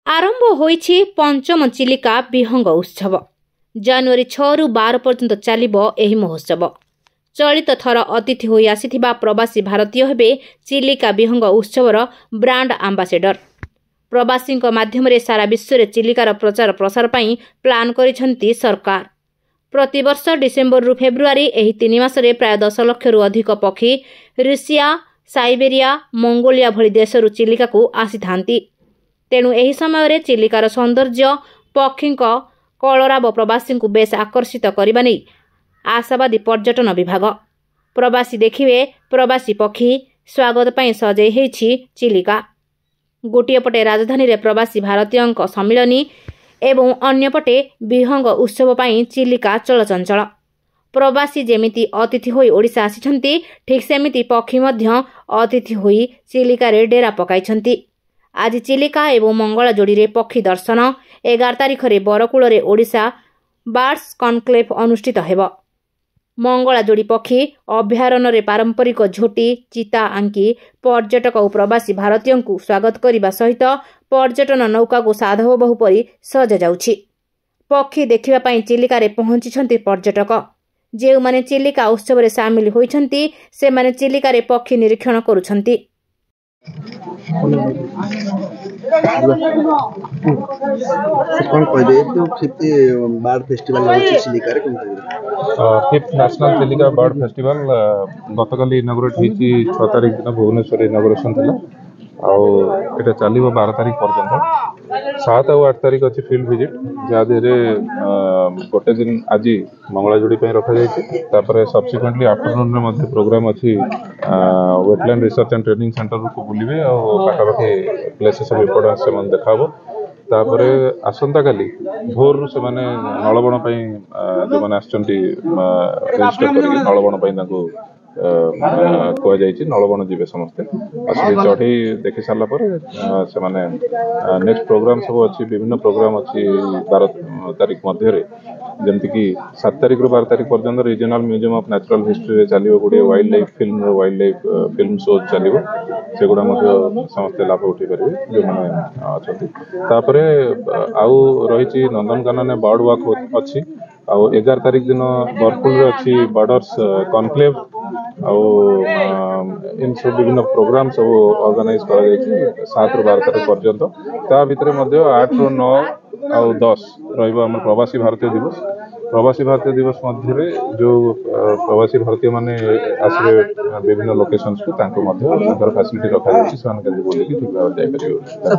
आरंभ होईछि पंचम चिलिका विहंग उत्सव। जनवरी 6 रु 12 पर्यंत चलिबो एही महोत्सव। चलित थर अतिथि होई आसिथिबा प्रवासी भारतीय हेबे चिलिका विहंग उत्सवर ब्रांड आंबासेडर। प्रवासी माध्यम सारा विश्व में चिलिकार प्रचार प्रसार पई प्लान करिसंती सरकार। प्रतिवर्ष डिसेम्बर रु फेब्रुआरी एही 3 मासरे प्राय 10 लाख रु अधिक पक्षी रूसिया, साइबेरिया, मंगोलिया भली देशरू चिलिका को आसी थांती। तेणु एही समय रे चिलिकार सौंदर्य पक्षी कलराब प्रवासी को बेस आकर्षित करने नहीं आशावादी पर्यटन विभाग। प्रवासी देखिए प्रवासी पक्षी स्वागत पई सजई हेछि चिलिका। गोटिए पटे राजधानी रे प्रवासी भारतीय सम्मिलनी एवं अन्यपटे विहंग उत्सव पई चिलिका चलचंचल। प्रवासी जेमिति अतिथि होई ओडिशा आसिछंती ठीक सेमिति पक्षी मध्य अतिथि होई चिलिका रे डेरा पकाइछंती। आज चिलिका एवं मंगला जोड़ी रे पक्षी दर्शन 11 तारिख रे बरकूल रे ओडिशा बार्ड्स कॉन्क्लेव अनुष्ठित हेब। मंगला जोड़ी पक्षी अभयारण्य रे पारंपरिक झोटी चिता आंकी पर्यटक और प्रवासी भारतीय को स्वागत करने सहित पर्यटन नौका को साधव बहु परी सजा जाउछि। पक्षी देखिबा पई चिलिका रे पहुंची पर्यटक। जे माने चिलिका उत्सव रे शामिल होइछंती से माने चिलिका रे पक्षी निरीक्षण करूछंती। Fifth national Chilika bird festival गतकाली इनॉग्रेट होईची 6 तारिख दिन भुवनेश्वर इनॉग्रेशन थिला आउ चलो 12 तारिख पर्यंत 7 और 8 तारिख अच्छी फील्ड विजिट जहाँ गोटे दिन आज मंगलाजोड़ी रखा जापर सब्सिक्वेंटली आफ्टरनून प्रोग्राम अच्छी wetland research and training centre को बुलवे और पाखापाखि प्लेसेस ऑफ इम्पोर्टेंस से देखा तापर आसंता काली भोर से माने नलबण जो मैंने रजिस्टर कर नलबण कहुई नलबण जी समस्ते आसिक चढ़ी देखी सारापर से नेक्स्ट प्रोग्राम सब अच्छी विभिन्न प्रोग्राम अच्छी 12 तारिख मध्य जमती कि 7 तारिख रु 12 तारिख पर्यंत regional museum of natural history चलो गोटे वाइल्ड लाइफ फिल्म शो चलो सेगुड़ा समस्ते लाभ उठे पारे जो मैंने अच्छा आउ रही नंदनकानन बर्ड वॉक अच्छी आउ 11 तारिख दिन बरपुल अच्छी बर्डर्स कॉन्क्लेव इन सब विभिन्न प्रोग्राम सब ऑर्गेनाइज कर 7 रु 12 तारिख पर्यंत ता भितर 8 रु 9 आउ 10 रहिबो प्रवासी भारतीय दिवस। प्रवासी भारतीय दिवस मध्य जो प्रवासी भारतीय माने आसरे विभिन्न लोकेशंस को फैसिलिटी रखा जाए बोलिकी ठीक भाव जाए।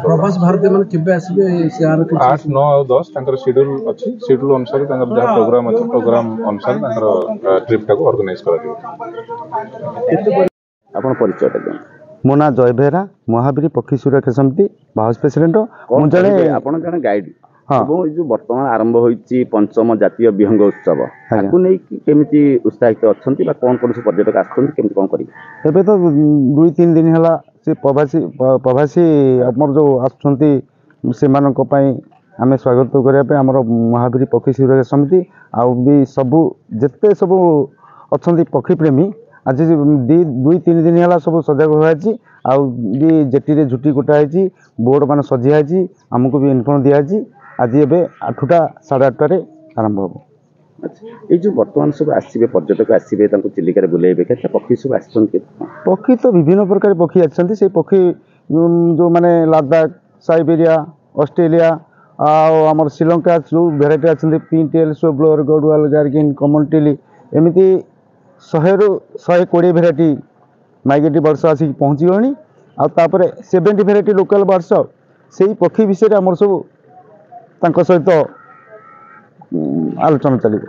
प्रवासी भारतीय माने केबे आसीबे से 8 9 और 10 शेड्यूल अच्छी शेड्यूल अनुसार जहाँ प्रोग्राम अच्छी प्रोग्राम अनुसार ट्रिप टाक ऑर्गेनाइज आपण परिचय दें। मो ना जय बेहरा महावीर पक्षी सुरक्षा समिति वाइस प्रेसिडेंट आपण जने गाइड जो बर्तमान आरंभ होईची पंचम जातीय विहंग उत्सव ताकू नै केमिति उत्साहित अछंती बा कोन कोन पर्यटक आछंती केमिति कोन करी एबे तो 2-3 दिन हला से प्रवासी हमर जो आछंती से मानक पई आमे स्वागत करिया पे हमर महावीर पक्षी सुरक्षा समिति आ भी सब जत्ते सब अछंती पक्षी प्रेमी आज 2-3 दिन हला सब सजग होयाची आ भी जेटी रे झुटी कोटा हैची बोर्ड मान सजी हैची हमको भी इन्फॉर्म दिया हैची आज एबे 8टा 8:30 आरंभ हो। ये जो वर्तमान सब आसीबे पर्यटक आसीबे तांको चिलिका रे बुलेबे केते पक्षी सब आछंती पक्षी तो विभिन्न प्रकार पक्षी आछंती से पक्षी जो माने लद्दाख साइबेरिया ऑस्ट्रेलिया आमर श्रीलंका जो भेराइटी आछंती pintail shoveler gadwall garganey common teal एमिति 100 रु 120 भेराइटी माइग्रेटरी बर्ड्स आसी पहुंची गणी आ तापरे 70 भेराइटी लोकल बर्ड्स सेही पक्षी विषय रे हमर सब तांको सहित आलोचना चलिबो।